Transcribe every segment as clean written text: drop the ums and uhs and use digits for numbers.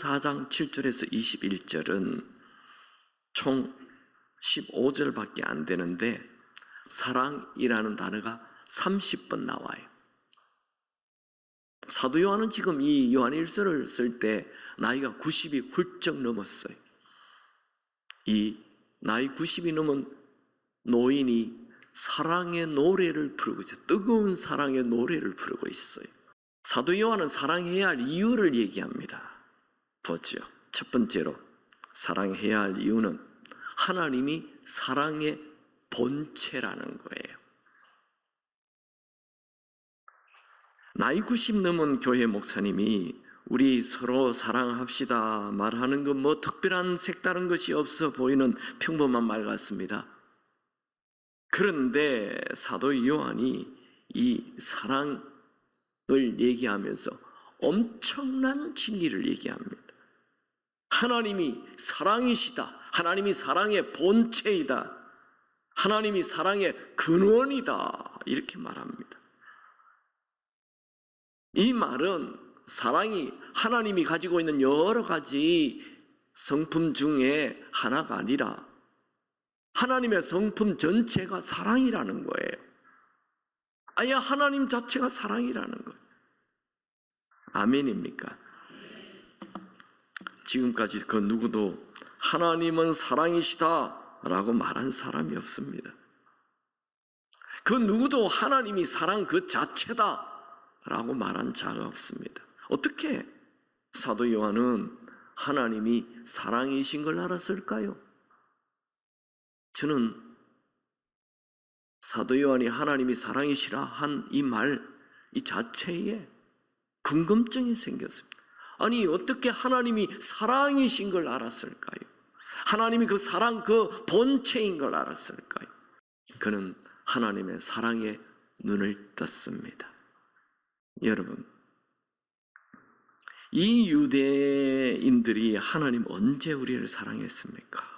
4장 7절에서 21절은 총 15절밖에 안 되는데 사랑이라는 단어가 30번 나와요. 사도 요한은 지금 이 요한일서를 쓸 때 나이가 90이 훌쩍 넘었어요. 이 나이 90이 넘은 노인이 사랑의 노래를 부르고 있어요. 뜨거운 사랑의 노래를 부르고 있어요. 사도 요한은 사랑해야 할 이유를 얘기합니다. 보죠. 첫 번째로 사랑해야 할 이유는 하나님이 사랑의 본체라는 거예요. 나이 90 넘은 교회 목사님이 우리 서로 사랑합시다 말하는 건 뭐 특별한 색다른 것이 없어 보이는 평범한 말 같습니다. 그런데 사도 요한이 이 사랑을 얘기하면서 엄청난 진리를 얘기합니다. 하나님이 사랑이시다. 하나님이 사랑의 본체이다. 하나님이 사랑의 근원이다. 이렇게 말합니다. 이 말은 사랑이 하나님이 가지고 있는 여러 가지 성품 중에 하나가 아니라 하나님의 성품 전체가 사랑이라는 거예요. 아예 하나님 자체가 사랑이라는 거예요. 아멘입니까? 지금까지 그 누구도 하나님은 사랑이시다 라고 말한 사람이 없습니다. 그 누구도 하나님이 사랑 그 자체다 라고 말한 자가 없습니다. 어떻게 사도 요한은 하나님이 사랑이신 걸 알았을까요? 저는 사도 요한이 하나님이 사랑이시라 한 이 말, 이 자체에 궁금증이 생겼습니다. 아니 어떻게 하나님이 사랑이신 걸 알았을까요? 하나님이 그 사랑 그 본체인 걸 알았을까요? 그는 하나님의 사랑에 눈을 떴습니다. 여러분, 이 유대인들이 하나님 언제 우리를 사랑했습니까?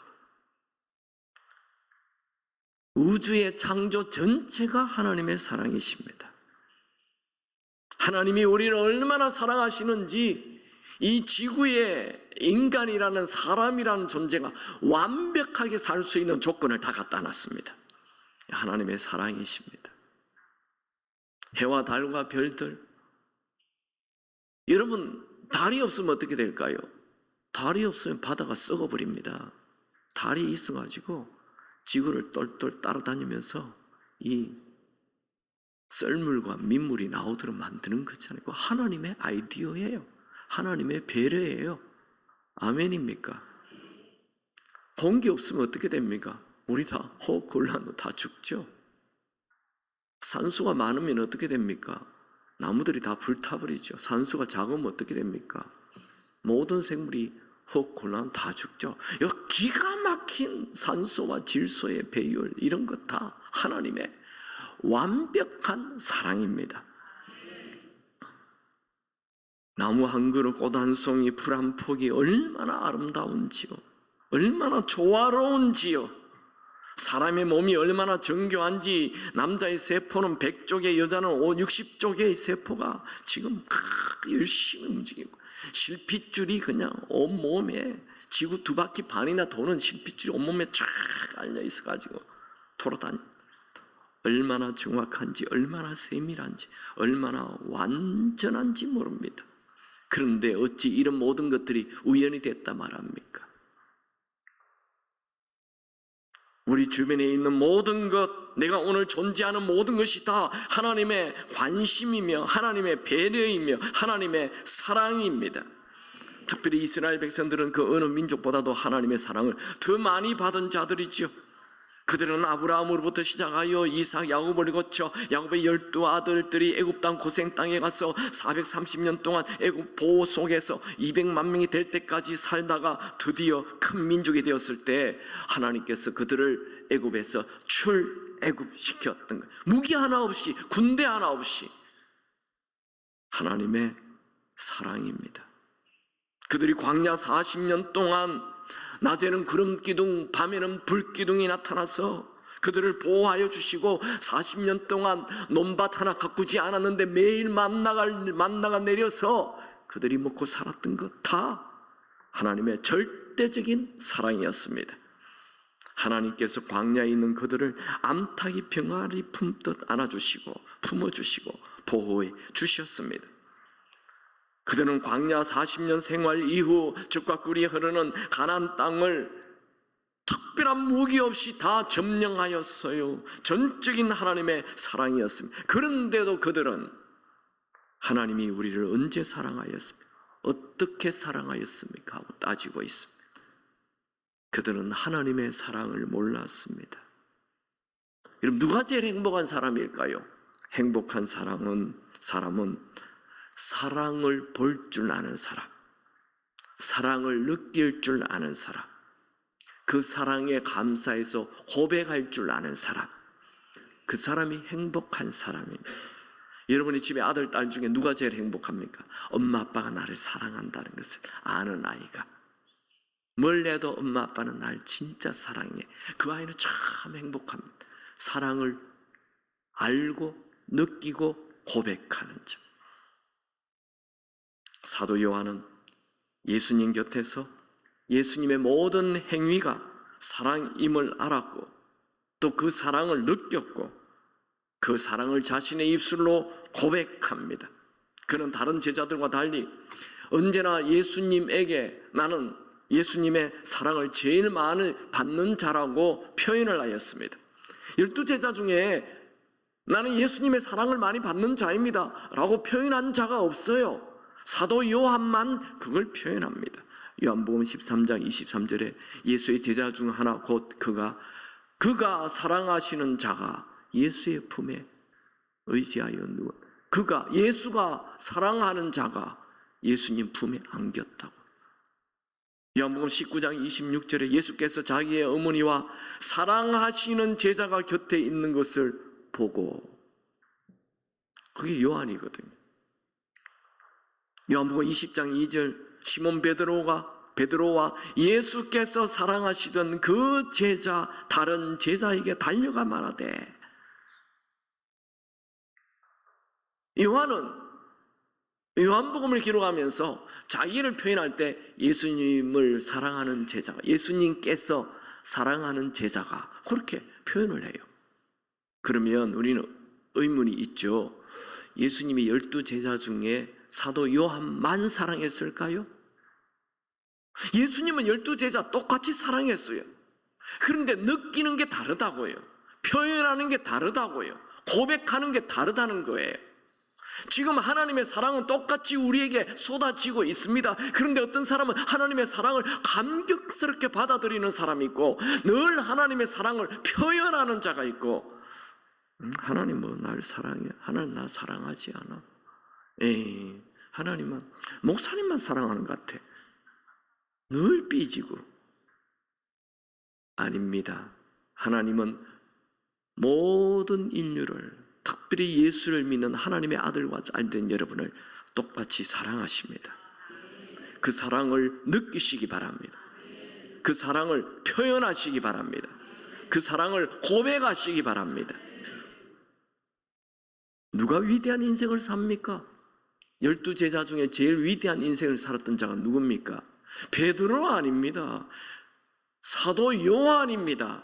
우주의 창조 전체가 하나님의 사랑이십니다. 하나님이 우리를 얼마나 사랑하시는지 이 지구에 인간이라는 사람이라는 존재가 완벽하게 살 수 있는 조건을 다 갖다 놨습니다. 하나님의 사랑이십니다. 해와 달과 별들, 여러분 달이 없으면 어떻게 될까요? 달이 없으면 바다가 썩어버립니다. 달이 있어가지고 지구를 똘똘 따라다니면서 이 썰물과 민물이 나오도록 만드는 거잖아요. 하나님의 아이디어예요. 하나님의 배려예요. 아멘입니까? 공기 없으면 어떻게 됩니까? 우리 다 호흡 곤란도 다 죽죠. 산소가 많으면 어떻게 됩니까? 나무들이 다 불타버리죠. 산소가 작으면 어떻게 됩니까? 모든 생물이 호흡 곤란 다 죽죠. 이 기가 막힌 산소와 질소의 배율 이런 것 다 하나님의 완벽한 사랑입니다. 나무 한 그루, 꽃 한 송이, 풀 한 폭이 얼마나 아름다운지요. 얼마나 조화로운지요. 사람의 몸이 얼마나 정교한지, 남자의 세포는 100쪽에 여자는 60쪽의 세포가 지금 열심히 움직이고, 실핏줄이 그냥 온몸에 지구 2바퀴 반이나 도는 실핏줄이 온몸에 쫙 알려 있어가지고 돌아다니. 얼마나 정확한지, 얼마나 세밀한지, 얼마나 완전한지 모릅니다. 그런데 어찌 이런 모든 것들이 우연이 됐다 말합니까? 우리 주변에 있는 모든 것, 내가 오늘 존재하는 모든 것이 다 하나님의 관심이며 하나님의 배려이며 하나님의 사랑입니다. 특별히 이스라엘 백성들은 그 어느 민족보다도 하나님의 사랑을 더 많이 받은 자들이죠. 그들은 아브라함으로부터 시작하여 이삭, 야곱을 거쳐 야곱의 12아들들이 애굽 땅 고생 땅에 가서 430년 동안 애굽 보호 속에서 200만 명이 될 때까지 살다가 드디어 큰 민족이 되었을 때 하나님께서 그들을 애굽에서 출애굽시켰던 거예요. 무기 하나 없이, 군대 하나 없이 하나님의 사랑입니다. 그들이 광야 40년 동안 낮에는 구름기둥, 밤에는 불기둥이 나타나서 그들을 보호하여 주시고 40년 동안 논밭 하나 가꾸지 않았는데 매일 만나가 내려서 그들이 먹고 살았던 것 다 하나님의 절대적인 사랑이었습니다. 하나님께서 광야에 있는 그들을 암탉이 병아리 품듯 안아주시고 품어주시고 보호해 주셨습니다. 그들은 광야 40년 생활 이후 젖과 꿀이 흐르는 가나안 땅을 특별한 무기 없이 다 점령하였어요. 전적인 하나님의 사랑이었습니다. 그런데도 그들은 하나님이 우리를 언제 사랑하였습니까? 어떻게 사랑하였습니까? 하고 따지고 있습니다. 그들은 하나님의 사랑을 몰랐습니다. 여러분, 누가 제일 행복한 사람일까요? 행복한 사람은 사랑을 볼 줄 아는 사람, 사랑을 느낄 줄 아는 사람, 그 사랑에 감사해서 고백할 줄 아는 사람, 그 사람이 행복한 사람입니다. 여러분이 집에 아들, 딸 중에 누가 제일 행복합니까? 엄마, 아빠가 나를 사랑한다는 것을 아는 아이가. 뭘 해도 엄마, 아빠는 날 진짜 사랑해. 그 아이는 참 행복합니다. 사랑을 알고 느끼고 고백하는 점. 사도 요한은 예수님 곁에서 예수님의 모든 행위가 사랑임을 알았고 또 그 사랑을 느꼈고 그 사랑을 자신의 입술로 고백합니다. 그는 다른 제자들과 달리 언제나 예수님에게 나는 예수님의 사랑을 제일 많이 받는 자라고 표현을 하였습니다. 12제자 중에 나는 예수님의 사랑을 많이 받는 자입니다 라고 표현한 자가 없어요. 사도 요한만 그걸 표현합니다. 요한복음 13장 23절에 예수의 제자 중 하나 곧 그가 사랑하시는 자가 예수의 품에 의지하여 누워 예수가 사랑하는 자가 예수님 품에 안겼다고. 요한복음 19장 26절에 예수께서 자기의 어머니와 사랑하시는 제자가 곁에 있는 것을 보고, 그게 요한이거든요. 요한복음 20장 2절 시몬 베드로와 예수께서 사랑하시던 그 제자 다른 제자에게 달려가 말하되, 요한은 요한복음을 기록하면서 자기를 표현할 때 예수님을 사랑하는 제자가, 예수님께서 사랑하는 제자가 그렇게 표현을 해요. 그러면 우리는 의문이 있죠. 예수님이 12제자 중에 사도 요한만 사랑했을까요? 예수님은 12제자 똑같이 사랑했어요. 그런데 느끼는 게 다르다고요. 표현하는 게 다르다고요. 고백하는 게 다르다는 거예요. 지금 하나님의 사랑은 똑같이 우리에게 쏟아지고 있습니다. 그런데 어떤 사람은 하나님의 사랑을 감격스럽게 받아들이는 사람이 있고, 늘 하나님의 사랑을 표현하는 자가 있고, 하나님은 날 사랑해, 하나님 나 사랑하지 않아. 하나님은 목사님만 사랑하는 것 같아. 늘 삐지고. 아닙니다. 하나님은 모든 인류를, 특별히 예수를 믿는 하나님의 아들과 딸된 여러분을 똑같이 사랑하십니다. 그 사랑을 느끼시기 바랍니다. 그 사랑을 표현하시기 바랍니다. 그 사랑을 고백하시기 바랍니다. 누가 위대한 인생을 삽니까? 12제자 중에 제일 위대한 인생을 살았던 자가 누굽니까? 베드로 아닙니다. 사도 요한입니다.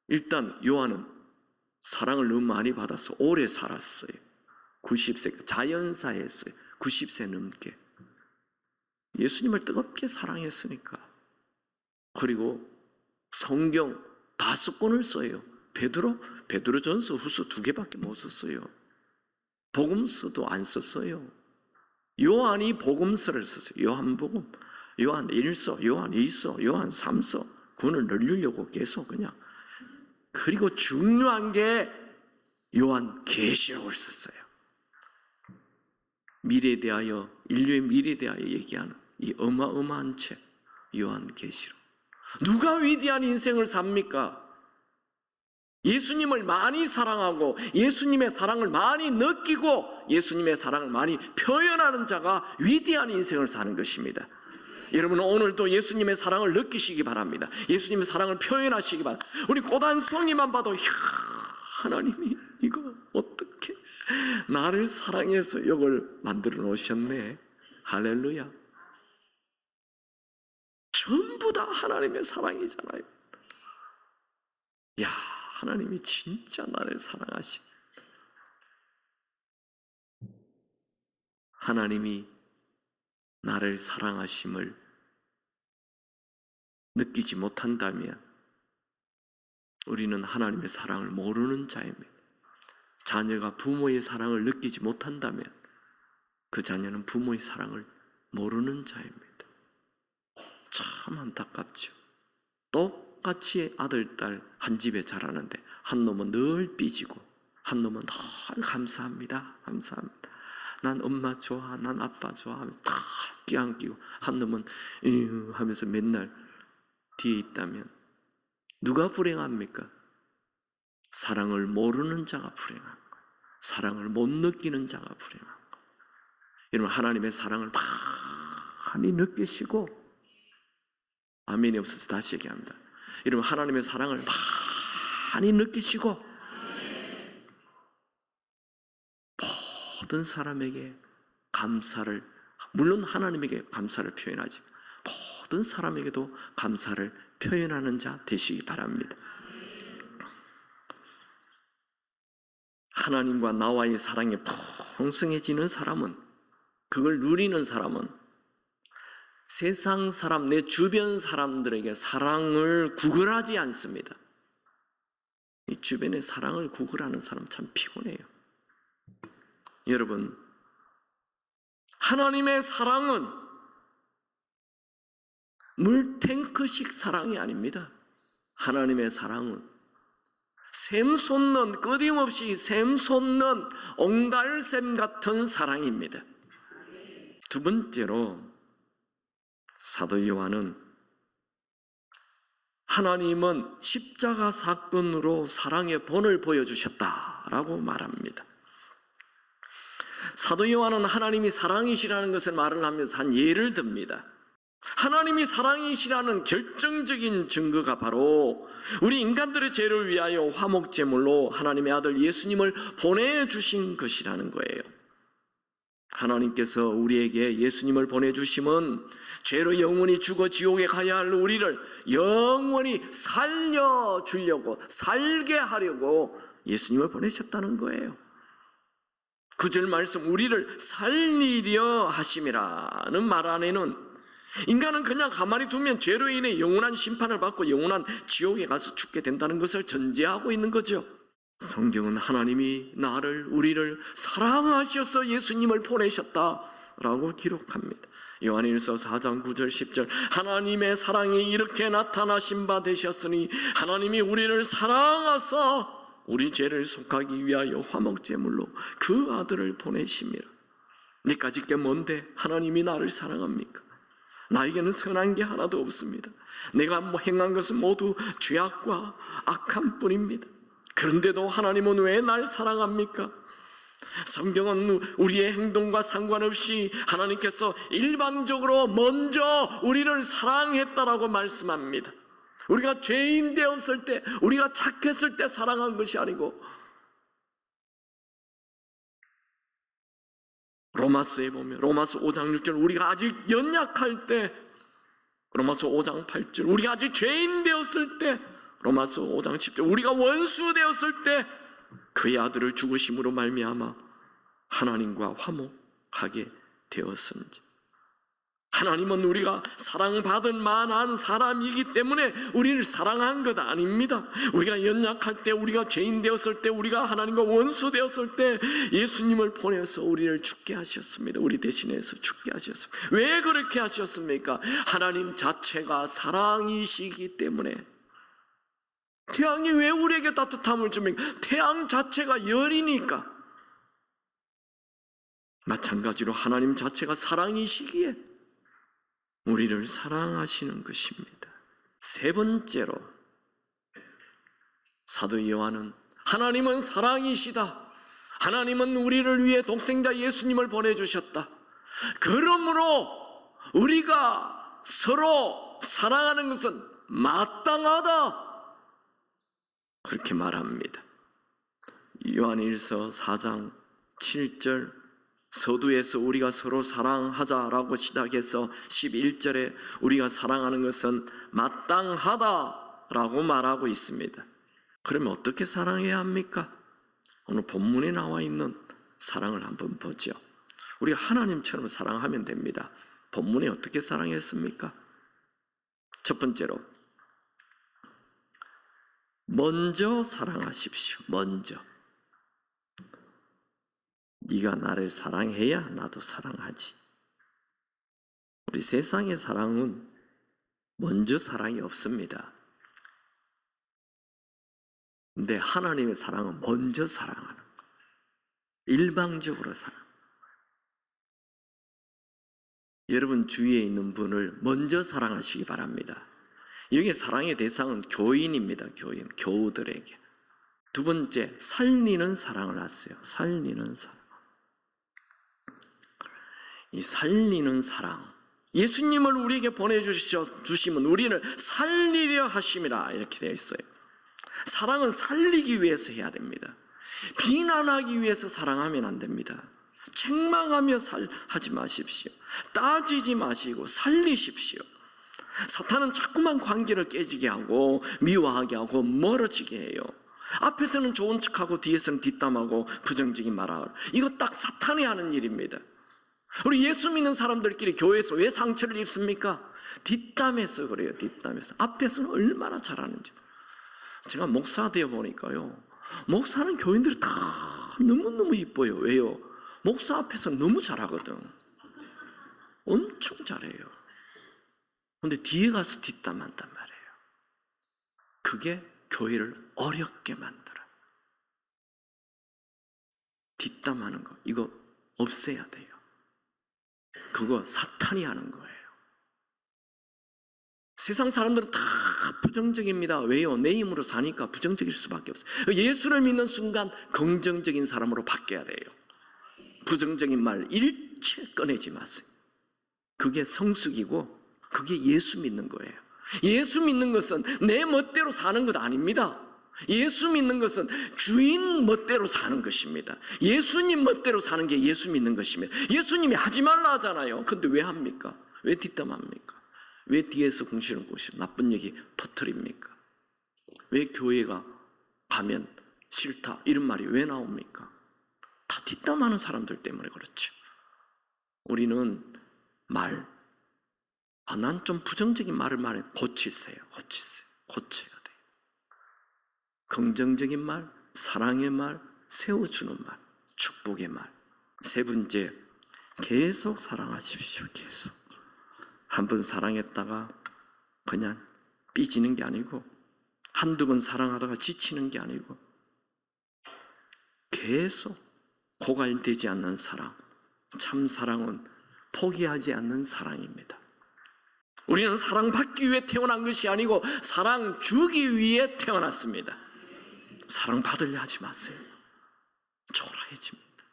일단 요한은 사랑을 너무 많이 받아서 오래 살았어요. 90세, 자연사했어요. 90세 넘게. 예수님을 뜨겁게 사랑했으니까. 그리고 성경 5권을 써요. 베드로전서 후서 2개밖에 못 썼어요. 복음서도 안 썼어요. 요한이 복음서를 썼어요. 요한복음, 요한 1서, 요한 2서, 요한 3서. 그거를 늘리려고 계속 그냥. 그리고 중요한 게 요한 계시록을 썼어요. 미래에 대하여, 인류의 미래에 대하여 얘기하는 이 어마어마한 책, 요한 계시록. 누가 위대한 인생을 삽니까? 예수님을 많이 사랑하고 예수님의 사랑을 많이 느끼고 예수님의 사랑을 많이 표현하는 자가 위대한 인생을 사는 것입니다. 여러분은 오늘도 예수님의 사랑을 느끼시기 바랍니다. 예수님의 사랑을 표현하시기 바랍니다. 우리 고단수홍님만 봐도 하나님이 이거 어떻게 나를 사랑해서 이걸 만들어 놓으셨네. 할렐루야. 전부 다 하나님의 사랑이잖아요. 야, 하나님이 진짜 나를 사랑하시. 하나님이 나를 사랑하심을 느끼지 못한다면 우리는 하나님의 사랑을 모르는 자입니다. 자녀가 부모의 사랑을 느끼지 못한다면 그 자녀는 부모의 사랑을 모르는 자입니다. 참 안타깝죠. 똑같이 아들, 딸 한 집에 자라는데 한 놈은 늘 삐지고 한 놈은 늘 감사합니다. 감사합니다. 난 엄마 좋아, 난 아빠 좋아 하면서 다 끼안기고 한 놈은 하면서 맨날 뒤에 있다면 누가 불행합니까? 사랑을 모르는 자가 불행한 거예요. 사랑을 못 느끼는 자가 불행한 거예요. 여러분, 하나님의 사랑을 많이 느끼시고, 아멘이 없어서 다시 얘기합니다. 여러분, 하나님의 사랑을 많이 느끼시고 모든 사람에게 감사를, 물론 하나님에게 감사를 표현하지, 모든 사람에게도 감사를 표현하는 자 되시기 바랍니다. 하나님과 나와의 사랑이 풍성해지는 사람은, 그걸 누리는 사람은 세상 사람, 내 주변 사람들에게 사랑을 구걸하지 않습니다. 이 주변에 사랑을 구걸하는 사람 참 피곤해요. 여러분, 하나님의 사랑은 물탱크식 사랑이 아닙니다. 하나님의 사랑은 샘솟는, 끊임없이 샘솟는 옹달샘 같은 사랑입니다. 두 번째로 사도 요한은 하나님은 십자가 사건으로 사랑의 본을 보여주셨다라고 말합니다. 사도 요한은 하나님이 사랑이시라는 것을 말을 하면서 한 예를 듭니다. 하나님이 사랑이시라는 결정적인 증거가 바로 우리 인간들의 죄를 위하여 화목제물로 하나님의 아들 예수님을 보내주신 것이라는 거예요. 하나님께서 우리에게 예수님을 보내주심은 죄로 영원히 죽어 지옥에 가야 할 우리를 영원히 살려주려고, 살게 하려고 예수님을 보내셨다는 거예요. 9절 말씀, 우리를 살리려 하심이라는 말 안에는 인간은 그냥 가만히 두면 죄로 인해 영원한 심판을 받고 영원한 지옥에 가서 죽게 된다는 것을 전제하고 있는 거죠. 성경은 하나님이 우리를 사랑하셔서 예수님을 보내셨다라고 기록합니다. 요한일서 4장 9절 10절, 하나님의 사랑이 이렇게 나타나신 바 되셨으니 하나님이 우리를 사랑하사 우리 죄를 속하기 위하여 화목제물로 그 아들을 보내심이라. 내까짓 게 뭔데 하나님이 나를 사랑합니까? 나에게는 선한 게 하나도 없습니다. 내가 행한 것은 모두 죄악과 악함 뿐입니다. 그런데도 하나님은 왜 날 사랑합니까? 성경은 우리의 행동과 상관없이 하나님께서 일방적으로 먼저 우리를 사랑했다라고 말씀합니다. 우리가 죄인 되었을 때, 우리가 착했을 때 사랑한 것이 아니고, 로마서에 보면 로마서 5장 6절, 우리가 아직 연약할 때, 로마서 5장 8절, 우리가 아직 죄인 되었을 때, 로마서 5장 10절, 우리가 원수 되었을 때 그의 아들을 죽으심으로 말미암아 하나님과 화목하게 되었은지. 하나님은 우리가 사랑받을 만한 사람이기 때문에 우리를 사랑한 것 아닙니다. 우리가 연약할 때, 우리가 죄인 되었을 때, 우리가 하나님과 원수 되었을 때 예수님을 보내서 우리를 죽게 하셨습니다. 우리 대신해서 죽게 하셨습니다. 왜 그렇게 하셨습니까? 하나님 자체가 사랑이시기 때문에. 태양이 왜 우리에게 따뜻함을 줍니까? 태양 자체가 열이니까. 마찬가지로 하나님 자체가 사랑이시기에 우리를 사랑하시는 것입니다. 세 번째로 사도 요한은 하나님은 사랑이시다, 하나님은 우리를 위해 독생자 예수님을 보내주셨다, 그러므로 우리가 서로 사랑하는 것은 마땅하다, 그렇게 말합니다. 요한일서 4장 7절 서두에서 우리가 서로 사랑하자라고 시작해서 11절에 우리가 사랑하는 것은 마땅하다라고 말하고 있습니다. 그러면 어떻게 사랑해야 합니까? 오늘 본문에 나와 있는 사랑을 한번 보죠. 우리가 하나님처럼 사랑하면 됩니다. 본문에 어떻게 사랑했습니까? 첫 번째로 먼저 사랑하십시오. 먼저. 네가 나를 사랑해야 나도 사랑하지. 우리 세상의 사랑은 먼저 사랑이 없습니다. 근데 하나님의 사랑은 먼저 사랑하는 거예요. 일방적으로 사랑. 여러분 주위에 있는 분을 먼저 사랑하시기 바랍니다. 여기 사랑의 대상은 교인입니다. 교인, 교우들에게. 두 번째, 살리는 사랑을 하세요. 살리는 사랑. 이 살리는 사랑. 예수님을 우리에게 보내주시면 우리를 살리려 하심이라 이렇게 되어 있어요. 사랑은 살리기 위해서 해야 됩니다. 비난하기 위해서 사랑하면 안 됩니다. 책망하며 하지 마십시오. 따지지 마시고 살리십시오. 사탄은 자꾸만 관계를 깨지게 하고 미워하게 하고 멀어지게 해요. 앞에서는 좋은 척하고 뒤에서는 뒷담하고 부정적인 말하고. 이거 딱 사탄이 하는 일입니다. 우리 예수 믿는 사람들끼리 교회에서 왜 상처를 입습니까? 뒷담에서 그래요. 뒷담에서. 앞에서는 얼마나 잘하는지. 제가 목사 되어 보니까요, 목사는 교인들이 다 너무너무 이뻐요. 왜요? 목사 앞에서 너무 잘하거든. 엄청 잘해요. 근데 뒤에 가서 뒷담한단 말이에요. 그게 교회를 어렵게 만들어요. 뒷담하는 거, 이거 없애야 돼요. 그거 사탄이 하는 거예요. 세상 사람들은 다 부정적입니다. 왜요? 내 힘으로 사니까 부정적일 수밖에 없어요. 예수를 믿는 순간 긍정적인 사람으로 바뀌어야 돼요. 부정적인 말 일체 꺼내지 마세요. 그게 성숙이고 그게 예수 믿는 거예요. 예수 믿는 것은 내 멋대로 사는 것 아닙니다. 예수 믿는 것은 주인 멋대로 사는 것입니다. 예수님 멋대로 사는 게 예수 믿는 것입니다. 예수님이 하지 말라 하잖아요. 근데 왜 합니까? 왜 뒷담합니까? 왜 뒤에서 궁시렁 꼬시고 나쁜 얘기 퍼뜨립니까? 왜 교회가 가면 싫다 이런 말이 왜 나옵니까? 다 뒷담하는 사람들 때문에 그렇죠. 우리는 난 좀 부정적인 말을 말해. 고치세요. 고쳐야 돼요. 긍정적인 말, 사랑의 말, 세워주는 말, 축복의 말. 세 번째, 계속 사랑하십시오. 계속. 한 번 사랑했다가 그냥 삐지는 게 아니고, 한두 번 사랑하다가 지치는 게 아니고, 계속 고갈되지 않는 사랑. 참 사랑은 포기하지 않는 사랑입니다. 우리는 사랑받기 위해 태어난 것이 아니고 사랑 주기 위해 태어났습니다. 사랑받으려 하지 마세요. 초라해집니다.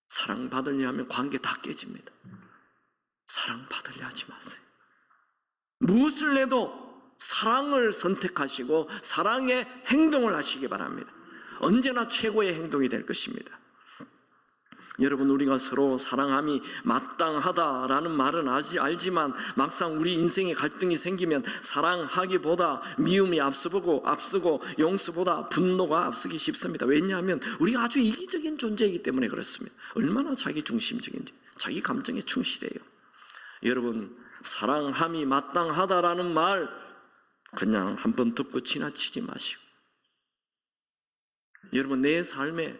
사랑받으려 하면 관계 다 깨집니다. 사랑받으려 하지 마세요. 무엇을 해도 사랑을 선택하시고 사랑의 행동을 하시기 바랍니다. 언제나 최고의 행동이 될 것입니다. 여러분, 우리가 서로 사랑함이 마땅하다라는 말은 알지만 막상 우리 인생에 갈등이 생기면 사랑하기보다 미움이 앞서고 용서보다 분노가 앞서기 쉽습니다. 왜냐하면 우리가 아주 이기적인 존재이기 때문에 그렇습니다. 얼마나 자기 중심적인지, 자기 감정에 충실해요. 여러분, 사랑함이 마땅하다라는 말 그냥 한번 듣고 지나치지 마시고, 여러분, 내 삶에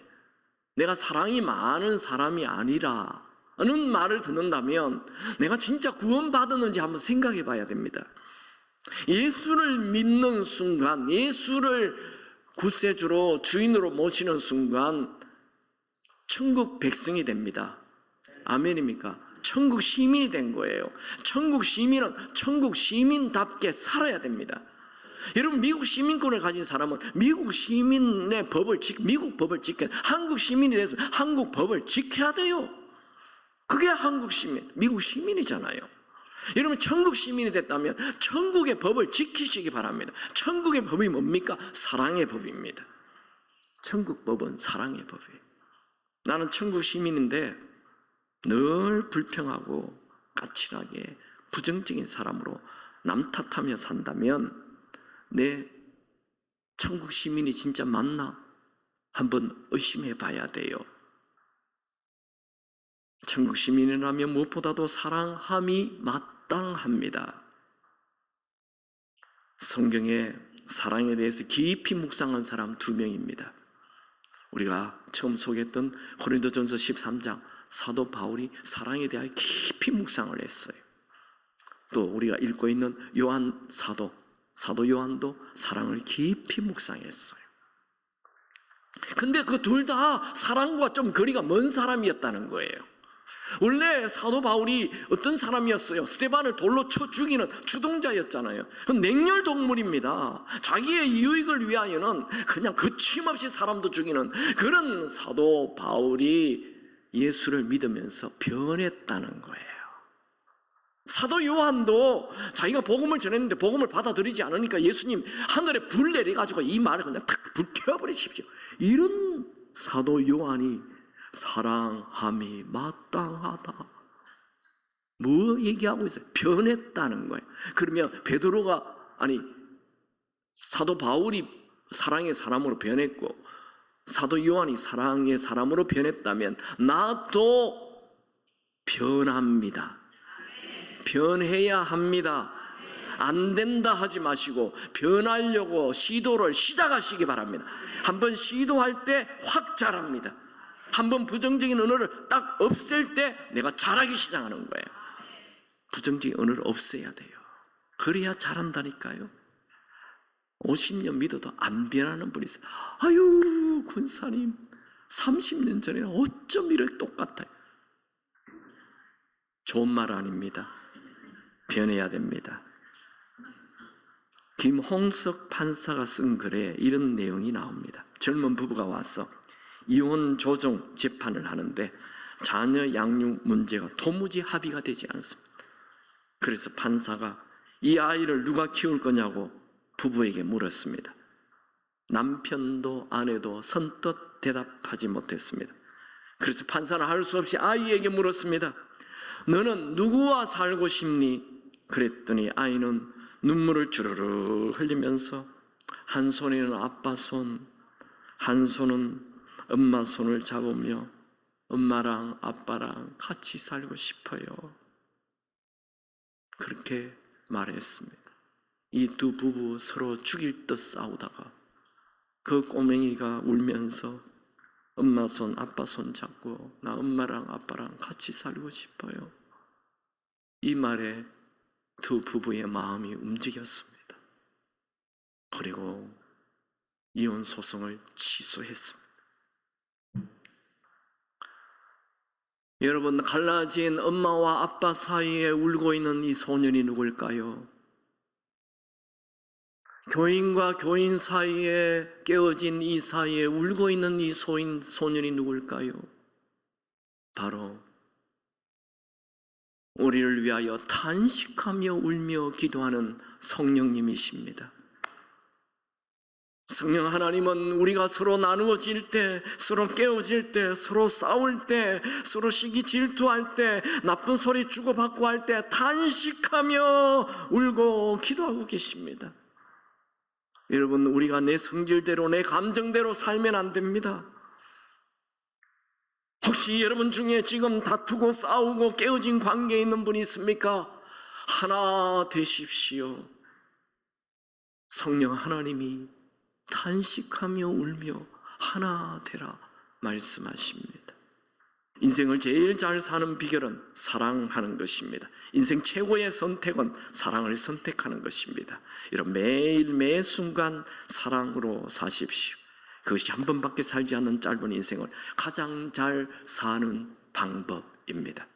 내가 사랑이 많은 사람이 아니라는 말을 듣는다면 내가 진짜 구원받았는지 한번 생각해 봐야 됩니다. 예수를 믿는 순간, 예수를 구세주로 주인으로 모시는 순간 천국 백성이 됩니다. 아멘입니까? 천국 시민이 된 거예요. 천국 시민은 천국 시민답게 살아야 됩니다. 여러분, 미국 시민권을 가진 사람은 미국 시민의 미국 법을 지켜야 돼요. 한국 시민이 돼서 한국 법을 지켜야 돼요. 그게 한국 시민, 미국 시민이잖아요. 여러분, 천국 시민이 됐다면 천국의 법을 지키시기 바랍니다. 천국의 법이 뭡니까? 사랑의 법입니다. 천국 법은 사랑의 법이에요. 나는 천국 시민인데 늘 불평하고 까칠하게 부정적인 사람으로 남 탓하며 산다면 내 천국 시민이 진짜 맞나? 한번 의심해 봐야 돼요. 천국 시민이라면 무엇보다도 사랑함이 마땅합니다. 성경에 사랑에 대해서 깊이 묵상한 사람 2명입니다. 우리가 처음 소개했던 고린도전서 13장 사도 바울이 사랑에 대하여 깊이 묵상을 했어요. 또 우리가 읽고 있는 요한 사도 요한도 사랑을 깊이 묵상했어요. 근데 그 둘 다 사랑과 좀 거리가 먼 사람이었다는 거예요. 원래 사도 바울이 어떤 사람이었어요? 스데반을 돌로 쳐 죽이는 주동자였잖아요. 냉혈 동물입니다. 자기의 유익을 위하여는 그냥 거침없이 사람도 죽이는 그런 사도 바울이 예수를 믿으면서 변했다는 거예요. 사도 요한도 자기가 복음을 전했는데 복음을 받아들이지 않으니까 예수님 하늘에 불 내려가지고 이 말을 그냥 탁 불태워버리십시오. 이런 사도 요한이 사랑함이 마땅하다. 뭐 얘기하고 있어요? 변했다는 거예요. 그러면 사도 바울이 사랑의 사람으로 변했고 사도 요한이 사랑의 사람으로 변했다면 나도 변합니다. 변해야 합니다. 안 된다 하지 마시고 변하려고 시도를 시작하시기 바랍니다. 한번 시도할 때 확 자랍니다. 한번 부정적인 언어를 딱 없앨 때 내가 잘하기 시작하는 거예요. 부정적인 언어를 없애야 돼요. 그래야 잘한다니까요. 50년 믿어도 안 변하는 분이 있어요. 아유 권사님 30년 전에는 어쩜 이를 똑같아요. 좋은 말 아닙니다. 변해야 됩니다. 김홍석 판사가 쓴 글에 이런 내용이 나옵니다. 젊은 부부가 와서 이혼 조정 재판을 하는데 자녀 양육 문제가 도무지 합의가 되지 않습니다. 그래서 판사가 이 아이를 누가 키울 거냐고 부부에게 물었습니다. 남편도 아내도 선뜻 대답하지 못했습니다. 그래서 판사는 할 수 없이 아이에게 물었습니다. 너는 누구와 살고 싶니? 그랬더니 아이는 눈물을 주르르 흘리면서 한 손에는 아빠 손, 한 손은 엄마 손을 잡으며 엄마랑 아빠랑 같이 살고 싶어요. 그렇게 말했습니다. 이 두 부부 서로 죽일 듯 싸우다가 그 꼬맹이가 울면서 엄마 손, 아빠 손 잡고 나 엄마랑 아빠랑 같이 살고 싶어요. 이 말에 두 부부의 마음이 움직였습니다. 그리고 이혼 소송을 취소했습니다. 여러분, 갈라진 엄마와 아빠 사이에 울고 있는 이 소년이 누굴까요? 교인과 교인 사이에 깨어진 이 사이에 울고 있는 이 소년이 누굴까요? 바로 우리를 위하여 탄식하며 울며 기도하는 성령님이십니다. 성령 하나님은 우리가 서로 나누어질 때, 서로 깨어질 때, 서로 싸울 때, 서로 시기 질투할 때, 나쁜 소리 주고받고 할 때 탄식하며 울고 기도하고 계십니다. 여러분, 우리가 내 성질대로 내 감정대로 살면 안 됩니다. 혹시 여러분 중에 지금 다투고 싸우고 깨어진 관계에 있는 분이 있습니까? 하나 되십시오. 성령 하나님이 탄식하며 울며 하나 되라 말씀하십니다. 인생을 제일 잘 사는 비결은 사랑하는 것입니다. 인생 최고의 선택은 사랑을 선택하는 것입니다. 여러분, 매일 매 순간 사랑으로 사십시오. 그것이 한 번밖에 살지 않는 짧은 인생을 가장 잘 사는 방법입니다.